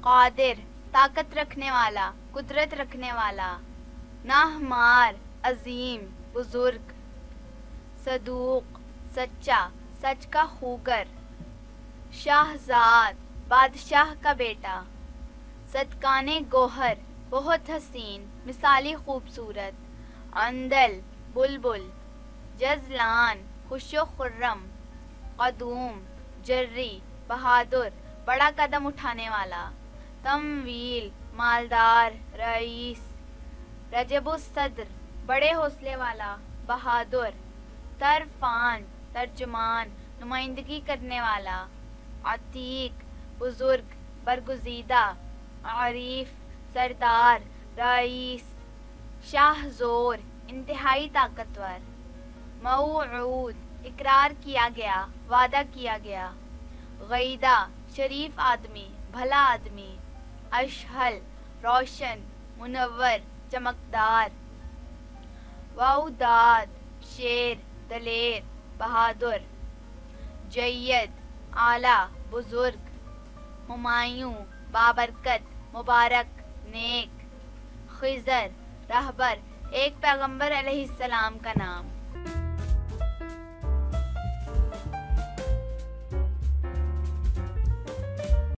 قادر طاقت رکھنے والا، قدرت رکھنے والا. ناہمار عظیم بزرگ. صدوق سچا، سچ کا خوگر. شاہزاد بادشاہ کا بیٹا. صدقانِ گوہر بہت حسین، مثالی خوبصورت. عندل بلبل. جزلان خوش و خرم. قدوم جری بہادر، بڑا قدم اٹھانے والا. تمویل مالدار، رئیس. رجب الصدر بڑے حوصلے والا، بہادر. طرفان ترجمان، نمائندگی کرنے والا. عتیق بزرگ، برگزیدہ. عریف سردار، رئیس. شاہ زور انتہائی طاقتور. موعود اقرار کیا گیا، وعدہ کیا گیا. غیدہ شریف آدمی، بھلا آدمی. اشہل روشن، منور، چمکدار. ووداد شیر، دلیر، بہادر. جید اعلیٰ، بزرگ. ہمایوں بابرکت، مبارک، نیک. خضر رہبر، ایک پیغمبر علیہ السلام کا نام.